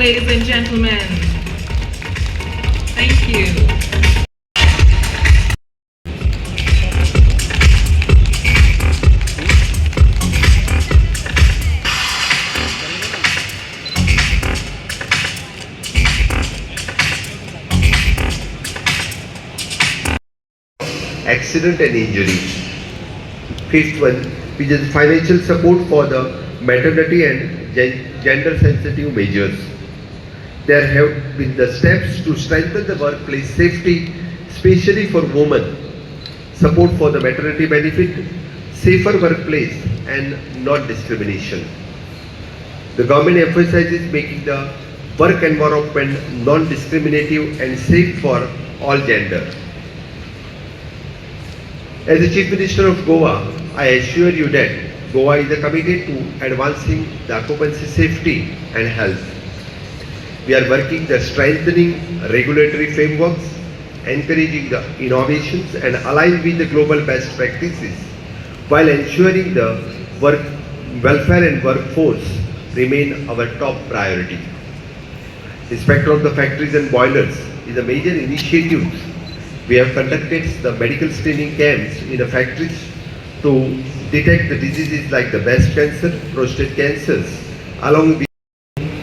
ladies and gentlemen. Thank you. Accident and injury. Fifth one, which is financial support for the maternity and gender sensitive measures. There have been the steps to strengthen the workplace safety, especially for women, support for the maternity benefit, safer workplace and non-discrimination. The government emphasizes making the work environment non-discriminative and safe for all gender. As the Chief Minister of Goa, I assure you that Goa is committed to advancing the occupancy safety and health. We are working the strengthening regulatory frameworks, encouraging the innovations and align with the global best practices, while ensuring the work welfare and workforce remain our top priority. Inspection of the factories and boilers is a major initiative. We have conducted the medical screening camps in the factories to detect the diseases like the breast cancer, prostate cancers, along with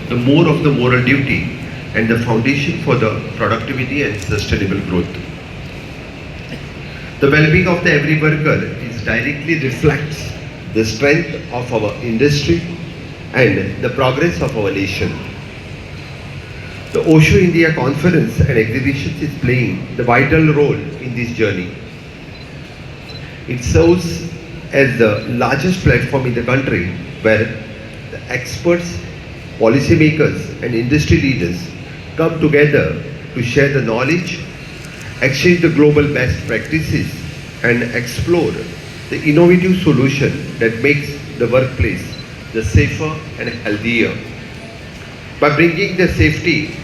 the more of the moral duty and the foundation for the productivity and sustainable growth. The well-being of the every worker is directly reflects the strength of our industry and the progress of our nation. The Osho India Conference and exhibitions is playing the vital role in this journey. It serves as the largest platform in the country where the experts, policymakers and industry leaders come together to share the knowledge, exchange the global best practices and explore the innovative solution that makes the workplace the safer and healthier. By bringing the safety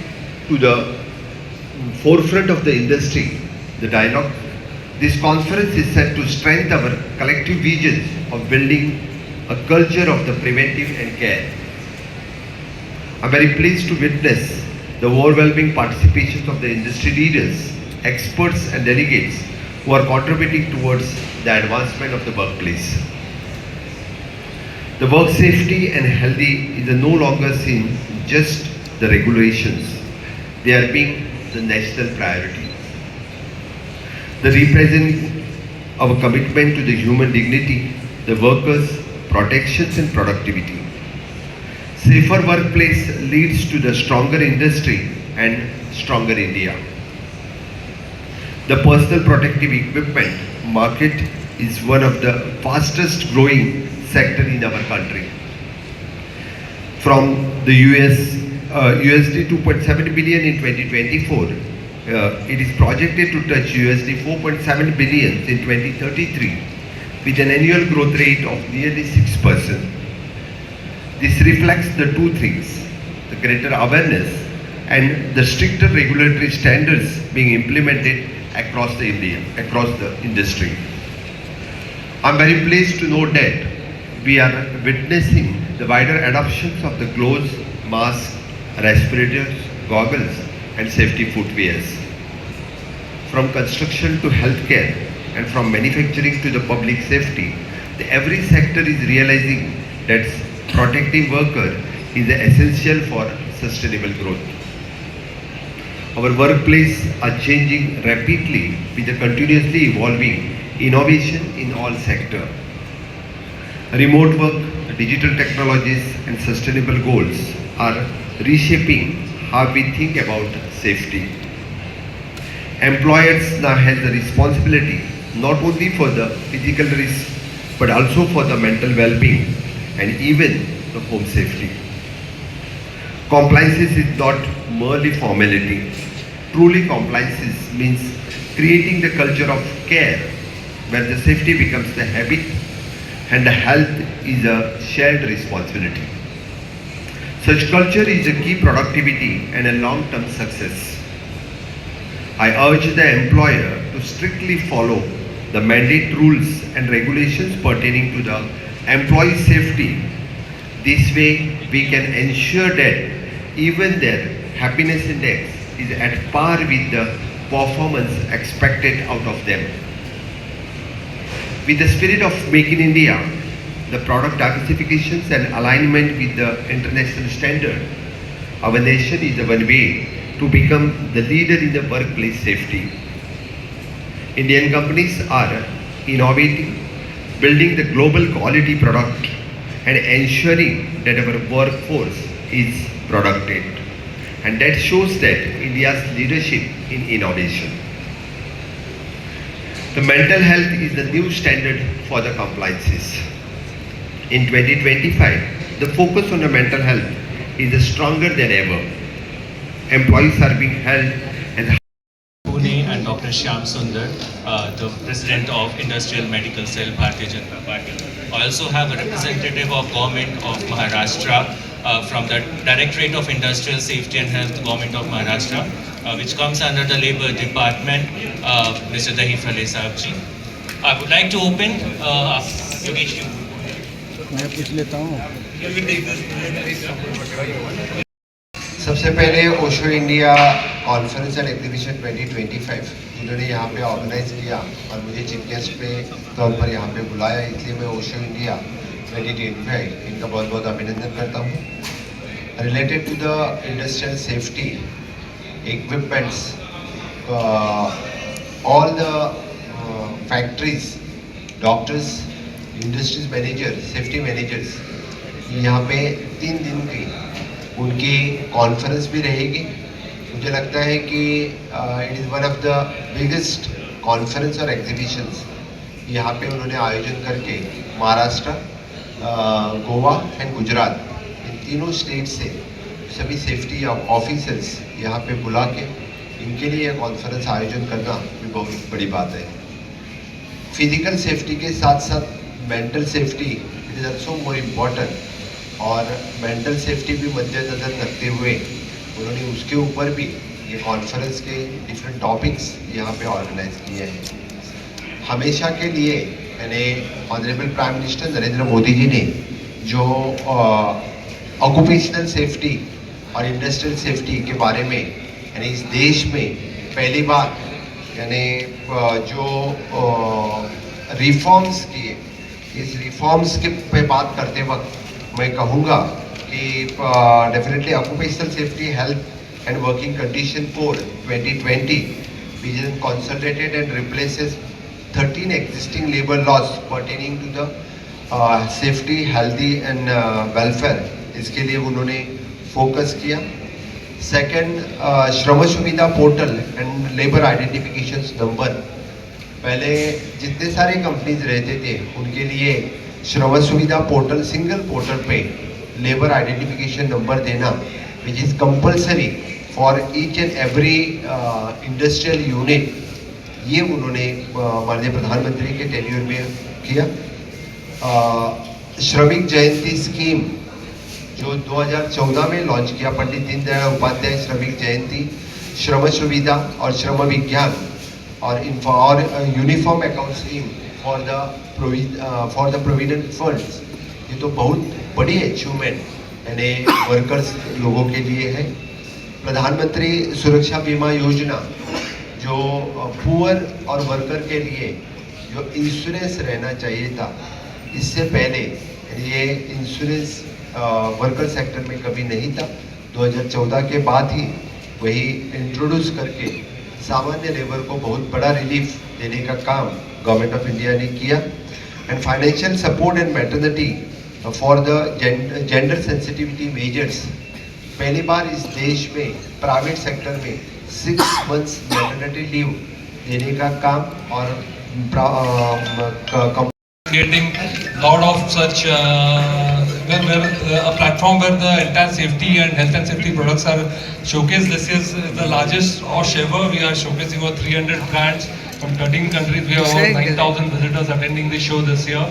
to the forefront of the industry, the dialogue, this conference is set to strengthen our collective vision of building a culture of the preventive and care. I'm very pleased to witness the overwhelming participation of the industry leaders, experts and delegates who are contributing towards the advancement of the workplace. The work safety and healthy is no longer seen just the regulations. They are being the national priority. They represent our commitment to the human dignity, the workers' protections and productivity. Safer workplace leads to the stronger industry and stronger India. The personal protective equipment market is one of the fastest growing sector in our country. From the USD 2.7 billion in 2024, it is projected to touch USD 4.7 billion in 2033 with an annual growth rate of nearly 6%. This reflects the two things, the greater awareness and the stricter regulatory standards being implemented across the industry. I'm very pleased to note that we are witnessing the wider adoptions of the gloves, masks, respirators, goggles and safety footwears. From construction to healthcare and from manufacturing to the public safety, every sector is realizing that protecting worker is essential for sustainable growth. Our workplace are changing rapidly with a continuously evolving innovation in all sectors. Remote work, digital technologies and sustainable goals are reshaping how we think about safety. Employers now have the responsibility not only for the physical risk but also for the mental well-being and even the home safety. Compliance is not merely formality. Truly compliance means creating the culture of care where the safety becomes the habit and the health is a shared responsibility. Such culture is a key productivity and a long-term success. I urge the employer to strictly follow the mandate rules and regulations pertaining to the employee safety. This way, we can ensure that even their happiness index is at par with the performance expected out of them. With the spirit of Make in India, the product diversifications and alignment with the international standard, our nation is on way to become the leader in the workplace safety. Indian companies are innovating, building the global quality product and ensuring that our workforce is productive. And that shows that India's leadership in innovation. The mental health is the new standard for the compliances. In 2025, the focus on the mental health is stronger than ever. Employees are being held as Pune and Dr. Shyam Sundar, the President of Industrial Medical Cell, Bharatiya Janata Party. I also have a representative of Government of Maharashtra from the Directorate of Industrial Safety and Health, Government of Maharashtra, which comes under the Labour Department, Mr. Dahi Phale Saabji. I would like to open, Yogesh, मैं पूछ लेता हूँ। सबसे पहले Osho India conference and exhibition 2025 जिन्होंने यहाँ पे organise किया और मुझे चीफ गेस्ट पे तौर पर यहाँ पे बुलाया, इसलिए मैं ओशो इंडिया 2025 इनका बहुत बहुत अभिनंदन करता हूँ। Related to the industrial safety equipments, all the factories, doctors, industries manager, safety managers, यहाँ पे 3 दिन की उनकी कॉन्फ्रेंस भी रहेगी। मुझे लगता है कि it is one of the biggest conference और एग्जीबिशंस यहाँ पे उन्होंने आयोजन करके महाराष्ट्र, गोवा एंड गुजरात, इन तीनों स्टेट से सभी सेफ्टी ऑफिसर्स यहाँ पे बुला के इनके लिए कॉन्फ्रेंस आयोजन करना भी बहुत बड़ी बात है। फिजिकल सेफ्टी के साथ साथ mental safety it is also more important, और मेंटल सेफ्टी भी मद्देनजर रखते हुए उन्होंने उसके ऊपर भी ये कॉन्फ्रेंस के डिफरेंट टॉपिक्स यहाँ पे ऑर्गेनाइज किए हैं। हमेशा के लिए यानी honourable prime minister Narendra Modi ji ने जो ऑक्यूपेशनल सेफ्टी और इंडस्ट्रियल सेफ्टी के बारे में यानी इस देश में पहली बार यानी जो रिफॉर्म्स किए, इस रिफॉर्म्स के पे बात करते वक्त मैं कहूँगा कि definitely occupational safety health and working condition code 2020 which is consolidated and replaces 13 existing labor laws pertaining to the safety, healthy and welfare, इसके लिए उन्होंने फोकस किया। सेकंड, श्रम सुविधा portal and labour identification number, पहले जितने सारे कंपनीज रहते थे उनके लिए श्रम सुविधा पोर्टल, सिंगल पोर्टल पे लेबर आइडेंटिफिकेशन नंबर देना which is compulsory for each and every industrial unit, ये उन्होंने माननीय प्रधानमंत्री के टेन्योर में किया। श्रमिक जयंती स्कीम जो 2014 में लॉन्च किया, पंडित दीनदयाल उपाध्याय श्रमिक जयंती, श्रम सुविधा और श्रम विज्ञान और uniform account scheme for the provident funds, ये तो बहुत बड़ी अचीवमेंट यानी वर्कर्स लोगों के लिए है। प्रधानमंत्री सुरक्षा बीमा योजना जो पुअर और वर्कर के लिए जो इंश्योरेंस रहना चाहिए था, इससे पहले ये इंश्योरेंस वर्कर सेक्टर में कभी नहीं था, 2014 के बाद ही वही इंट्रोड्यूस करके सामान्य लेबर को बहुत बड़ा रिलीफ देने का काम गवर्नमेंट ऑफ इंडिया ने किया। And financial support and maternity for the gender sensitivity measures, पहली बार इस देश में प्राइवेट सेक्टर में 6 months मैटरनिटी लीव देने का काम और getting lot of such a platform where the entire safety and health and safety products are showcased. This is the largest OSH ever. We are showcasing over 300 brands from 13 countries. We have over 9,000 visitors attending the show this year.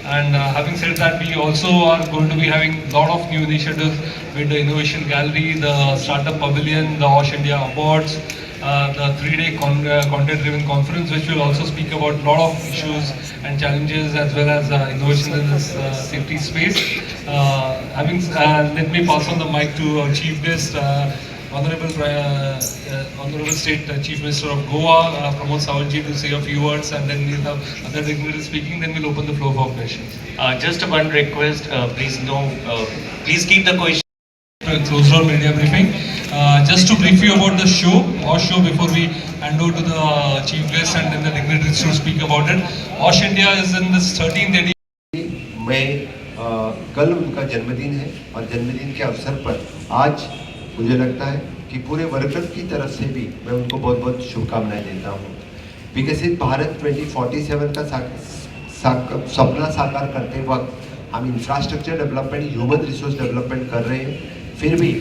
And having said that, we also are going to be having a lot of new initiatives with the Innovation Gallery, the Startup Pavilion, the OSH India Awards, the 3-day content-driven conference, which will also speak about a lot of issues and challenges as well as innovations in this safety space. Let me pass on the mic to our chief guest, Honorable State Chief Minister of Goa, Pramod Sawantji, to say a few words, and then we'll have other dignitaries speaking. Then we'll open the floor for questions. Just one request, please keep the question. Closed door media briefing. Just to brief you about the show, before we hand over to the chief guest and then the dignitaries to speak about it. OSH India is in this 13th edition. कल उनका जन्मदिन है और जन्मदिन के अवसर पर आज मुझे लगता है कि पूरे वर्कर की तरफ से भी मैं उनको बहुत बहुत शुभकामनाएं देता हूँ। विकसित भारत 2047 का सपना साकार करते वक्त हम infrastructure development, human resource development कर रहे हैं, फिर भी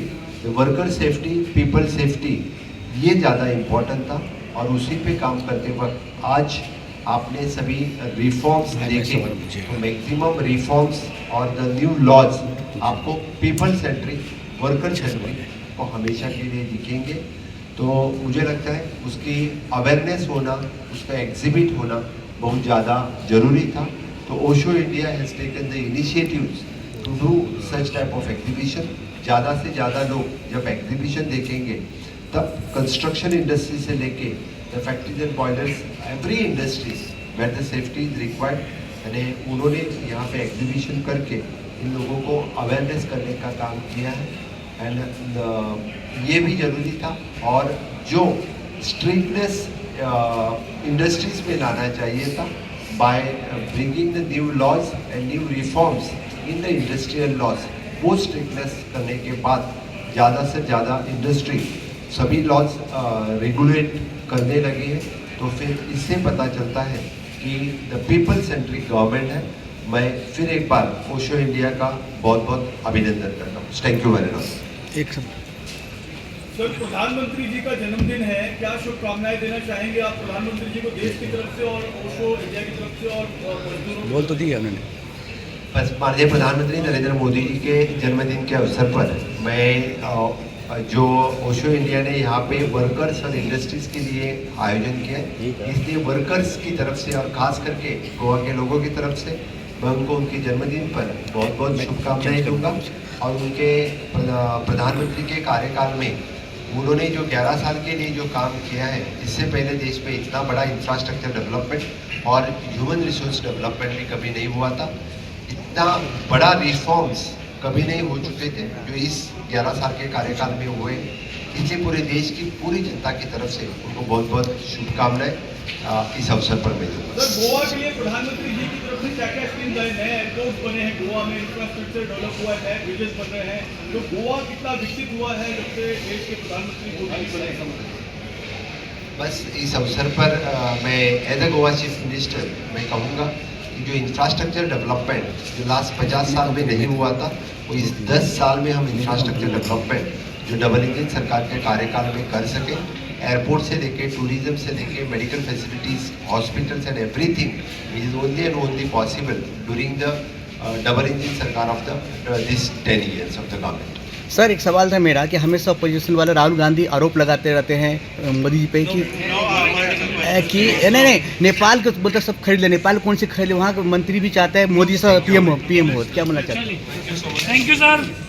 वर्कर सेफ्टी, पीपल सेफ्टी ये ज़्यादा इम्पोर्टेंट था और उसी पे काम करते वक्त आज आपने सभी रिफॉर्म्स देखे तो मैक्सिमम रिफॉर्म्स और द न्यू लॉज आपको पीपल सेंट्रिक, वर्कर सेंट्रिक को हमेशा के लिए दिखेंगे। तो मुझे लगता है उसकी अवेयरनेस होना, उसका एग्जिबिट होना बहुत ज़्यादा ज़रूरी था। तो Osho India has taken the initiatives to do such type of exhibition. ज़्यादा से ज़्यादा लोग जब एग्जीबिशन देखेंगे तब कंस्ट्रक्शन इंडस्ट्री से लेके the factories and boilers, every industries where the safety is required, यानी उन्होंने यहाँ पे एग्जीबिशन करके इन लोगों को अवेयरनेस करने का काम किया है। एंड ये भी ज़रूरी था और जो स्ट्रिक्टनेस इंडस्ट्रीज में लाना चाहिए था by bringing the new laws and new reforms in the industrial laws, वो स्ट्रिक्टनेस करने के बाद ज़्यादा से ज़्यादा इंडस्ट्री सभी लॉज रेगुलेट करने लगी है। तो फिर इससे पता चलता है कि द पीपल सेंट्रिक गवर्नमेंट है। मैं फिर एक बार ओशो इंडिया का बहुत बहुत अभिनंदन करता हूँ। Thank you very much. एक सब सर, प्रधानमंत्री जी का जन्मदिन है, क्या शुभकामनाएं देना चाहेंगे आप प्रधानमंत्री जी को देश की तरफ से और ओशो इंडिया की तरफ से और मजदूरों? बोल तो दिया उन्होंने। बस माननीय प्रधानमंत्री नरेंद्र मोदी जी के जन्मदिन के अवसर पर मैं जो ओशो इंडिया ने यहाँ पे वर्कर्स और इंडस्ट्रीज़ के लिए आयोजन किया है, इसलिए वर्कर्स की तरफ से और ख़ास करके गोवा के लोगों की तरफ से मैं उनको उनके जन्मदिन पर बहुत बहुत शुभकामनाएं दूंगा। और उनके प्रधानमंत्री के कार्यकाल में उन्होंने जो 11 साल के लिए जो काम किया है, इससे पहले देश में इतना बड़ा इंफ्रास्ट्रक्चर डेवलपमेंट और ह्यूमन रिसोर्स डेवलपमेंट भी कभी नहीं हुआ था। इतना बड़ा रिफॉर्म्स कभी नहीं हो चुके थे जो इस 11 साल के कार्यकाल में हुए। इसलिए पूरे देश की पूरी जनता की तरफ से उनको बहुत बहुत शुभकामनाएं इस अवसर पर मैं दूंगा। सर, गोवा के लिए प्रधानमंत्री जी की तरफ से क्या क्या स्कीम नए एयरपोर्ट बने हैं गोवा में, इंफ्रास्ट्रक्चर डेवलप हुआ है, ब्रिजेस बन रहे हैं, तो गोवा कितना विकसित हुआ है जब से देश के प्रधानमंत्री मोदी बने? बस इस अवसर पर मैं as a Goa chief minister मैं कहूँगा कि जो इंफ्रास्ट्रक्चर डेवलपमेंट जो लास्ट 50 साल में नहीं हुआ था, वो इस 10 साल में हम इंफ्रास्ट्रक्चर डेवलपमेंट जो डबल इंजन सरकार के कार्यकाल में कर सके। एयरपोर्ट से लेके टूरिज्म से लेके medical facilities, hospitals and everything is only and only possible during the double engine सरकार of the this 10 years of the government. Sir, एक सवाल था मेरा कि हमेशा अपोजिशन वाले राहुल गांधी आरोप लगाते रहते हैं मोदी जी पे कि नहीं नेपाल के बोलते सब खरीद ले, नेपाल कौन से खरीद ले, वहाँ के मंत्री भी चाहते हैं मोदी से पीएम हो। क्या बोलना चाहते हैं? Thank you sir.